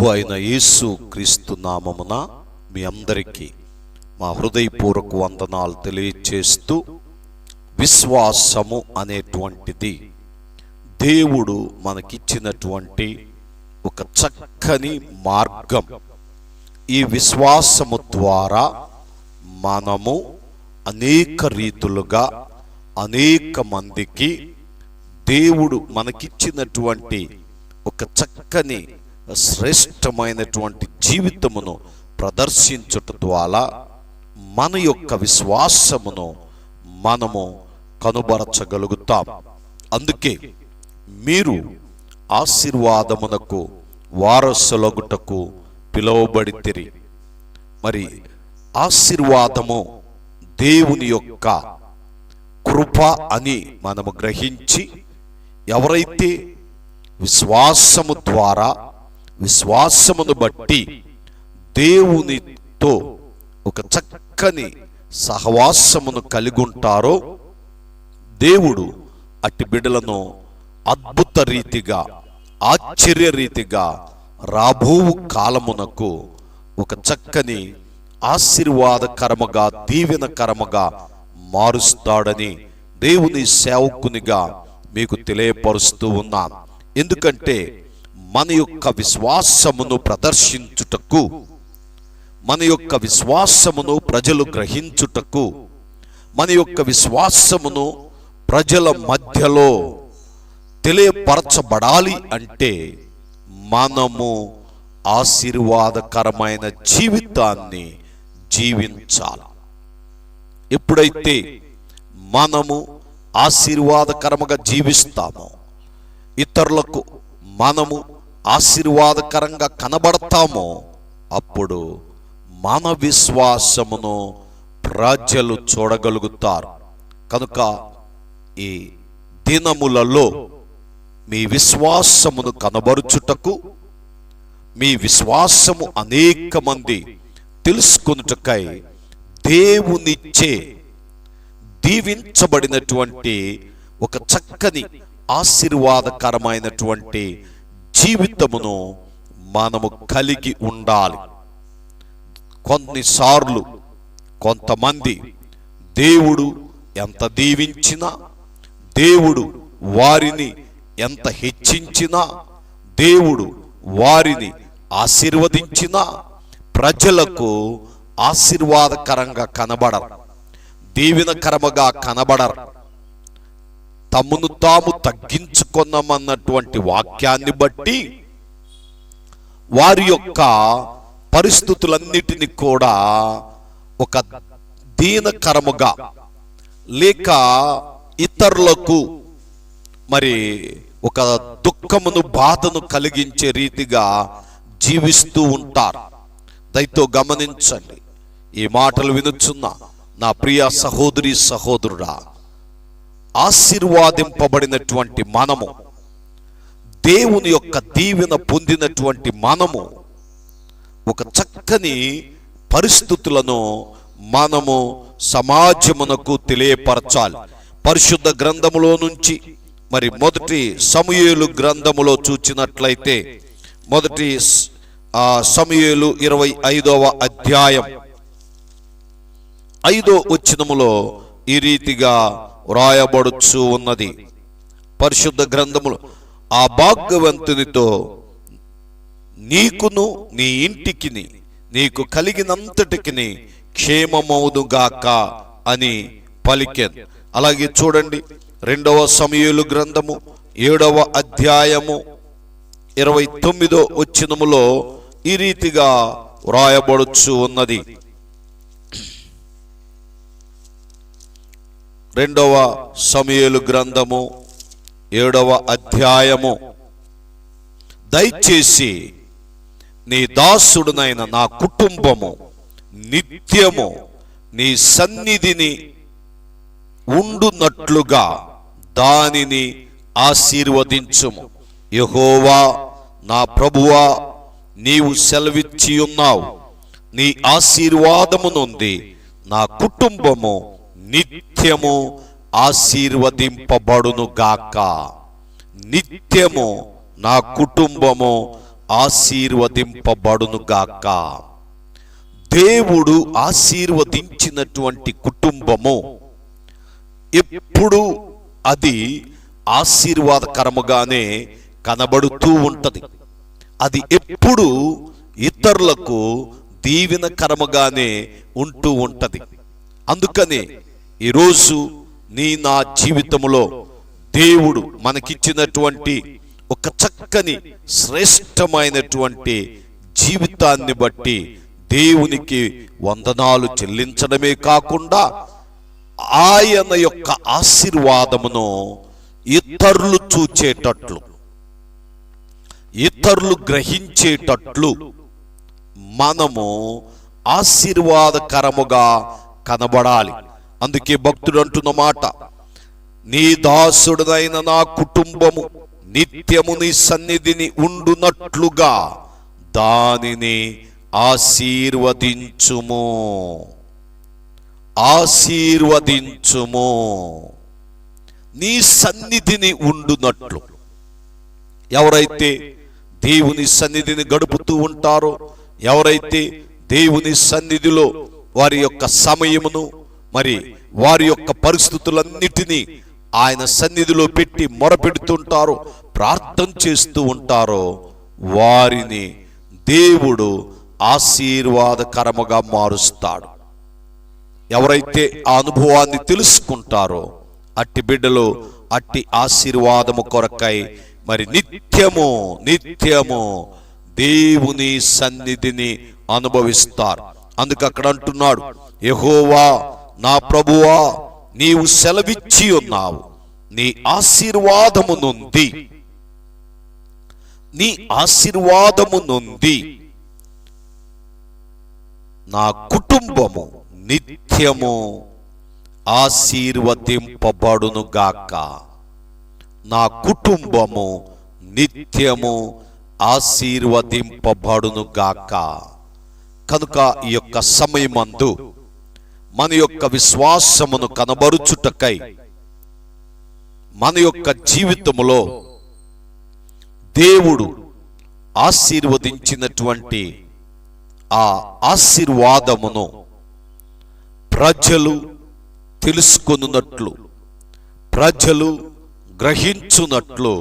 ప్రభు అయిన యేసు క్రీస్తు నామమున మీ అందరికీ మా హృదయపూర్వక వందనాలు తెలియచేస్తూ, విశ్వాసము అనేటువంటిది దేవుడు మనకిచ్చినటువంటి ఒక చక్కని మార్గం. ఈ విశ్వాసము ద్వారా మనము అనేక రీతులుగా అనేక మందికి దేవుడు మనకిచ్చినటువంటి ఒక చక్కని శ్రేష్టమైనటువంటి జీవితమును ప్రదర్శించుట ద్వారా మన యొక్క విశ్వాసమును మనము కనుబరచగలుగుతాం. అందుకే మీరు ఆశీర్వాదమునకు వారసులగుటకు పిలువబడితిరి. మరి ఆశీర్వాదము దేవుని యొక్క కృప అని మనము గ్రహించి, ఎవరైతే విశ్వాసము ద్వారా విశ్వాసమును బట్టి దేవునితో ఒక చక్కని సహవాసమును కలిగి ఉంటారో, దేవుడు అట్టి బిడ్డలను అద్భుత రీతిగా ఆశ్చర్య రీతిగా రాబో కాలమునకు ఒక చక్కని ఆశీర్వాదకరముగా దీవెనకరముగా మారుస్తాడని దేవుని సేవకునిగా మీకు తెలియపరుస్తూ ఉన్నాను. ఎందుకంటే మన యొక్క విశ్వాసమును ప్రదర్శించుటకు, మన యొక్క విశ్వాసమును ప్రజలు గ్రహించుటకు, మన యొక్క విశ్వాసమును ప్రజల మధ్యలో తెలియపరచబడాలి అంటే మనము ఆశీర్వాదకరమైన జీవితాన్ని జీవించాలి. ఎప్పుడైతే మనము ఆశీర్వాదకరముగా జీవిస్తామో, ఇతరులకు మనము ఆశీర్వాదకరంగా కనబడతామో, అప్పుడు మన విశ్వాసమును ప్రజలు చూడగలుగుతారు. కనుక ఈ దినములలో మీ విశ్వాసమును కనబరుచుటకు, మీ విశ్వాసము అనేక మంది తెలుసుకొనుటకై దేవునిచ్చే దీవించబడినటువంటి ఒక చక్కని ఆశీర్వాదకరమైనటువంటి జీవితమును మనము కలిగి ఉండాలి. కొన్నిసార్లు కొంతమంది దేవుడు ఎంత దీవించినా, దేవుడు వారిని ఎంత హెచ్చించినా, దేవుడు వారిని ఆశీర్వదించినా ప్రజలకు ఆశీర్వాదకరంగా కనబడరు, దీవెనకరముగా కనబడరు. తమను తాము తగ్గించుకున్నామన్నటువంటి వాక్యాన్ని బట్టి వారి యొక్క పరిస్థితులన్నిటిని కూడా ఒక దీనకరముగా లేక ఇతరులకు మరి ఒక దుఃఖమును బాధను కలిగించే రీతిగా జీవిస్తూ ఉంటారు. దయతో గమనించండి. ఈ మాటలు వినుచున్న నా ప్రియ సహోదరి సహోదరుడా, ఆశీర్వాదింపబడినటువంటి మనము, దేవుని యొక్క దీవెన పొందినటువంటి మనము ఒక చక్కని పరిస్థితులను మనము సమాజమునకు తెలియపరచాలి. పరిశుద్ధ గ్రంథములో నుంచి మరి మొదటి సమూయేలు గ్రంథములో చూచినట్లయితే, మొదటి సమూయేలు 25వ అధ్యాయం 5వ వచనములో ఈ రీతిగా వ్రాయబడుచు ఉన్నది. పరిశుద్ధ గ్రంథములో, ఆ భాగ్యవంతునితో నీకును నీ ఇంటికిని నీకు కలిగినంతటికి క్షేమమవుదుగాక అని పలికెను. అలాగే చూడండి, 2వ సమూయేలు గ్రంథము 7వ అధ్యాయము 29వ వచనములో ఈ రీతిగా వ్రాయబడుచు ఉన్నది. 2వ సమూయేలు గ్రంథము 7వ అధ్యాయము, దయచేసి నీ దాసుడునైన నా కుటుంబము నిత్యము నీ సన్నిధిని ఉండునట్లుగా దానిని ఆశీర్వదించుము. యెహోవా నా ప్రభువా, నీవు సెలవిచ్చి ఉన్నావు, నీ ఆశీర్వాదము నుండి నా కుటుంబము నిత్యము ఆశీర్వదింపబడును గాక. నిత్యము నా కుటుంబము ఆశీర్వదింపబడునుగాక. దేవుడు ఆశీర్వదించినటువంటి కుటుంబము ఎప్పుడు అది ఆశీర్వాదకరముగానే కనబడుతూ ఉంటది. అది ఎప్పుడు ఇతరులకు దీవెనకరముగానే ఉంటూ ఉంటది. అందుకనే ఈరోజు నా జీవితంలో దేవుడు మనకిచ్చినటువంటి ఒక చక్కని శ్రేష్టమైనటువంటి జీవితాన్ని బట్టి దేవునికి వందనాలు చెల్లించడమే కాకుండా ఆయన యొక్క ఆశీర్వాదమును ఇతరులు చూచేటట్లు, ఇతరులు గ్రహించేటట్లు మనము ఆశీర్వాదకరముగా కనబడాలి. అందుకే భక్తుడు అంటున్న మాట, నీ దాసుడైన నా కుటుంబము నిత్యము నీ సన్నిధిని ఉండునట్లుగా దానిని ఆశీర్వదించుము, ఆశీర్వదించుము. నీ సన్నిధిని ఉండునట్లు. ఎవరైతే దేవుని సన్నిధిని గడుపుతూ ఉంటారో, ఎవరైతే దేవుని సన్నిధిలో వారి యొక్క సమయమును మరి వారి యొక్క పరిస్థితులన్నిటినీ ఆయన సన్నిధిలో పెట్టి మొరపెడుతుంటారో, ప్రార్థన చేస్తూ ఉంటారో, వారిని దేవుడు ఆశీర్వాదకరముగా మారుస్తాడు. ఎవరైతే ఆ అనుభవాన్ని తెలుసుకుంటారో అట్టి బిడ్డలు అట్టి ఆశీర్వాదము కొరకై మరి నిత్యము నిత్యము దేవుని సన్నిధిని అనుభవిస్తారు. అందుకు అక్కడ అంటున్నాడు, యెహోవా నా ప్రభువా, నీవు సెలవిచ్చి ఉన్నావు, నీ ఆశీర్వాదము నుండి, నీ ఆశీర్వాదము నుండి నా కుటుంబము నిత్యము ఆశీర్వదింపబడునుగాక. నా కుటుంబము నిత్యము ఆశీర్వదింపబడునుగాక. కనుక ఈ యొక్క సమయమందు మన యొక్క విశ్వాసమును కనబరుచుటకై మన యొక్క జీవితములో దేవుడు ఆశీర్వదించినటువంటి ఆ ఆశీర్వాదమును ప్రజలు తెలుసుకొనున్నట్లు, ప్రజలు గ్రహించున్నట్లు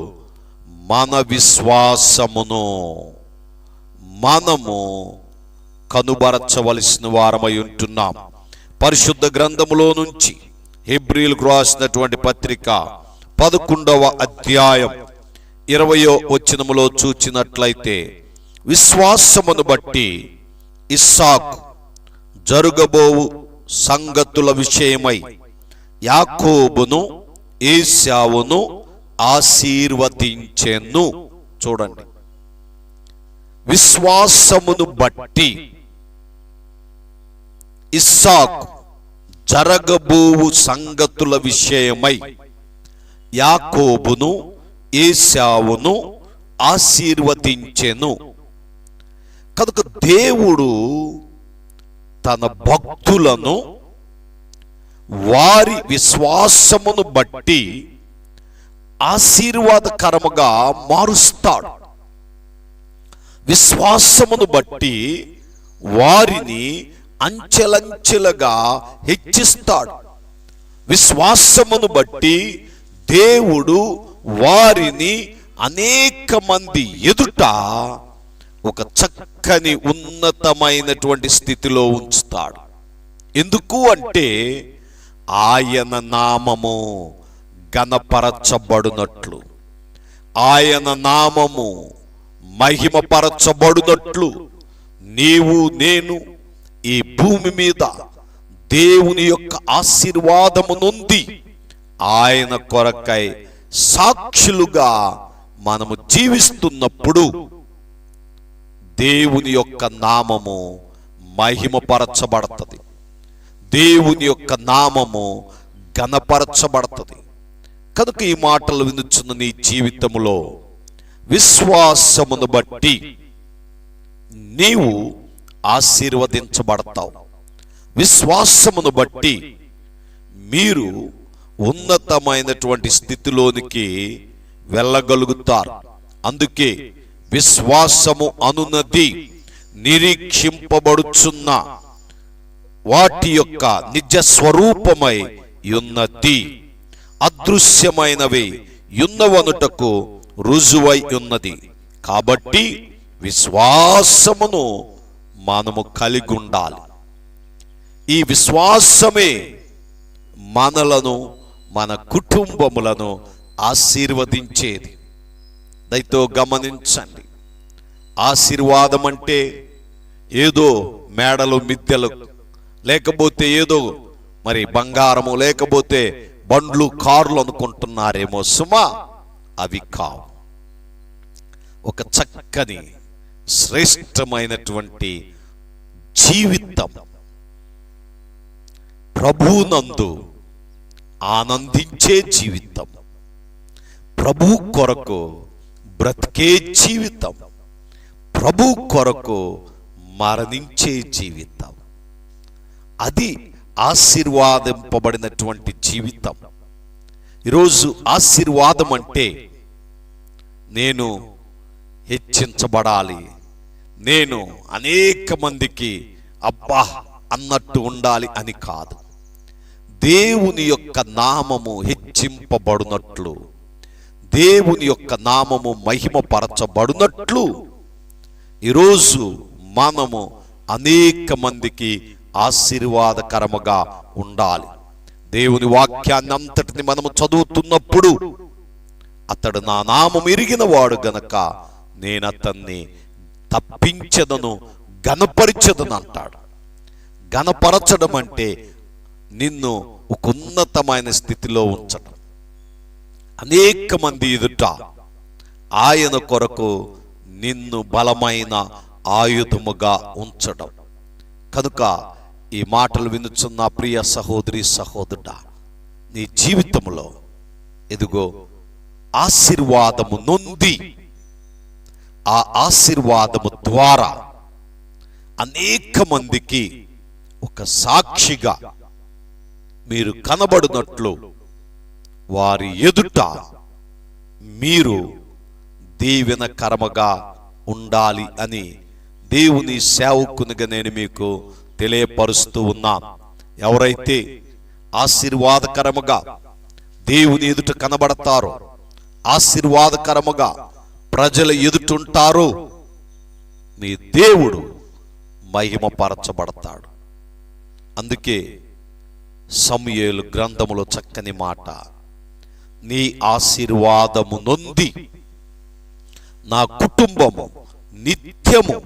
మన విశ్వాసమును మనము కనుబరచవలసిన వారమై ఉంటున్నాం. పరిశుద్ధ గ్రంథములో నుంచి హెబ్రీయులకు రాసినటువంటి పత్రిక 11వ అధ్యాయం 20వ వచనములో చూచినట్లయితే, విశ్వాసమును బట్టి ఇస్సాకు జరుగబోవు సంగతుల విషయమై యాకోబును ఏశావును ఆశీర్వదించెను. చూడండి, విశ్వాసమును బట్టి ఇస్సాకు జరగబోవు సంగతుల విషయమై యాకోబును ఏశావును ఆశీర్వదించెను. కనుక దేవుడు తన భక్తులను వారి విశ్వాసమును బట్టి ఆశీర్వాదకరముగా మారుస్తాడు. విశ్వాసమును బట్టి వారిని అంచెలంచెలుగా హెచ్చిస్తాడు. విశ్వాసమును బట్టి దేవుడు వారిని అనేక మంది ఎదుట ఒక చక్కని ఉన్నతమైనటువంటి స్థితిలో ఉంచుతాడు. ఎందుకు అంటే ఆయన నామము ఘనపరచబడునట్లు, ఆయన నామము మహిమపరచబడునట్లు నీవు నేను ఈ భూమి మీద దేవుని యొక్క ఆశీర్వాదము నుండి ఆయన కొరకై సాక్షులుగా మనము జీవిస్తున్నప్పుడు దేవుని యొక్క నామము మహిమపరచబడుతుంది, దేవుని యొక్క నామము ఘనపరచబడుతుంది. కనుక ఈ మాటలు వినుచున్న నీ జీవితంలో విశ్వాసమును బట్టి నీవు ఆశీర్వదించబడతావు. విశ్వాసమును బట్టి మీరు ఉన్నతమైనటువంటి స్థితిలోనికి వెళ్ళగలుగుతారు. అందుకే విశ్వాసము అనున్నది నిరీక్షింపబడుచున్న వాటి యొక్క నిజ స్వరూపమై ఉన్నది, అదృశ్యమైనవి యున్నవనుటకు రుజువై ఉన్నది. కాబట్టి విశ్వాసమును మనము కలిగి ఉండాలి. ఈ విశ్వాసమే మనలను, మన కుటుంబములను ఆశీర్వదించేది. దయతో గమనించండి, ఆశీర్వాదం అంటే ఏదో మేడలు మిద్దెలు, లేకపోతే ఏదో మరి బంగారము, లేకపోతే బండ్లు కార్లు అనుకుంటున్నారేమో సుమా. అవి కావు. ఒక చక్కని శ్రేష్టమైనటువంటి జీవితం, ప్రభువునందు ఆనందించే జీవితం, ప్రభు కొరకు బ్రతికే జీవితం, ప్రభు కొరకు మరణించే జీవితం, అది ఆశీర్వాదింపబడినటువంటి జీవితం. ఈరోజు ఆశీర్వాదం అంటే నేను హెచ్చించబడాలి, నేను అనేక మందికి అబ్బా అన్నట్టు ఉండాలి అని కాదు. దేవుని యొక్క నామము హెచ్చింపబడినట్లు, దేవుని యొక్క నామము మహిమపరచబడినట్లు ఈరోజు మనము అనేక మందికి ఆశీర్వాదకరముగా ఉండాలి. దేవుని వాక్యాన్ని అంతటిని మనము చదువుతున్నప్పుడు, అతడు నా నామం ఎరిగిన వాడు గనక నేను అతన్ని తప్పించదను, గణపరిచదను అంటాడు. గణపరచడం అంటే నిన్ను ఒక ఉన్నతమైన స్థితిలో ఉంచడం, అనేక మంది ఎదుట ఆయన కొరకు నిన్ను బలమైన ఆయుధముగా ఉంచడం. కనుక ఈ మాటలు వినుచున్న ప్రియ సహోదరి సహోదరుడా, నీ జీవితంలో ఎదుగో ఆశీర్వాదము నొంది, ఆ ఆశీర్వాదము ద్వారా అనేక మందికి ఒక సాక్షిగా మీరు కనబడినట్లు, వారి ఎదుట మీరు దీవెనకరముగా ఉండాలి అని దేవుని సేవకునిగా నేను మీకు తెలియపరుస్తూ ఉన్నాను. ఎవరైతే ఆశీర్వాదకరముగా దేవుని ఎదుట కనబడతారో, ఆశీర్వాదకరముగా ప్రజల ఎదుటుంటారో, మీ దేవుడు మహిమపరచబడతాడు. అందుకే సమూయేలు గ్రంథములో చక్కని మాట, నీ ఆశీర్వాదము నొంది నా కుటుంబము నిత్యము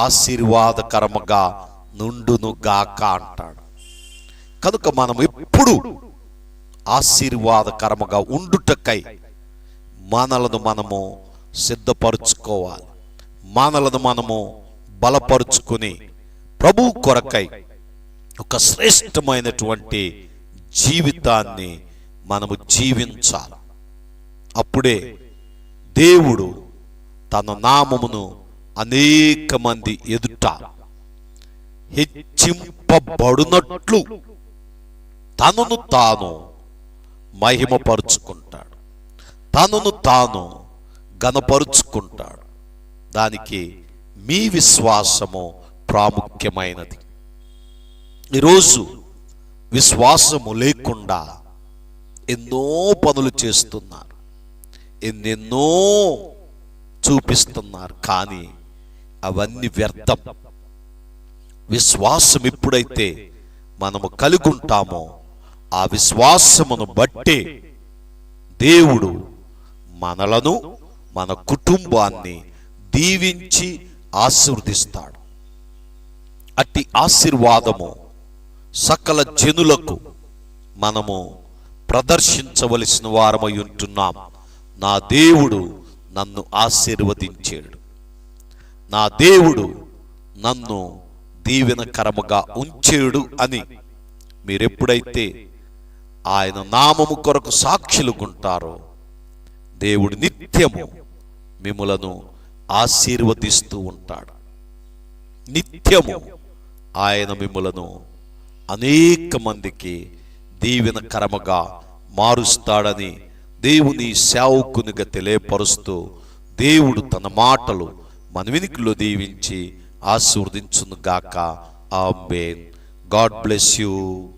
ఆశీర్వాదకరముగా నుండును గాక అంటాడు. కనుక మనం ఎప్పుడు ఆశీర్వాదకరముగా ఉండుటకై మనలను మనము సిద్ధపరుచుకోవాలి, మనలను మనము బలపరుచుకుని ప్రభు కొరకై ఒక శ్రేష్టమైనటువంటి జీవితాన్ని మనము జీవించాలి. అప్పుడే దేవుడు తన నామమును అనేక మంది ఎదుట హెచ్చింపబడునట్లు తనను తాను మహిమపరుచుకుంటాడు, తనను తాను గణపరుచుకుంటాడు. దానికి మీ విశ్వాసము ప్రాముఖ్యమైనది. ఈరోజు విశ్వాసము లేకుండా ఎన్నో పనులు చేస్తున్నారు, ఎన్నెన్నో చూపిస్తున్నారు, కానీ అవన్నీ వ్యర్థం. విశ్వాసం ఎప్పుడైతే మనము కలిగి ఉంటామో ఆ విశ్వాసమును బట్టే దేవుడు మనలను, మన కుటుంబాన్ని దీవించి ఆశీర్వదిస్తాడు. అట్టి ఆశీర్వాదము సకల జనులకు మనము ప్రదర్శించవలసిన వారమై ఉంటున్నాం. నా దేవుడు నన్ను ఆశీర్వదించాడు, నా దేవుడు నన్ను దీవెనకరముగా ఉంచాడు అని మీరెప్పుడైతే ఆయన నామము కొరకు సాక్షులుకుంటారో, దేవుడు నిత్యము మిమ్ములను ఆశీర్వదిస్తూ ఉంటాడు. నిత్యము ఆయన మిమ్ములను అనేక మందికి దీవెనకరముగా మారుస్తాడని దేవుని సేవకునిగా తెలియపరుస్తూ దేవుడు తన మాటలు మన వినికిలో దీవించి ఆశీర్వదించును గాక. ఆమేన్. God bless you.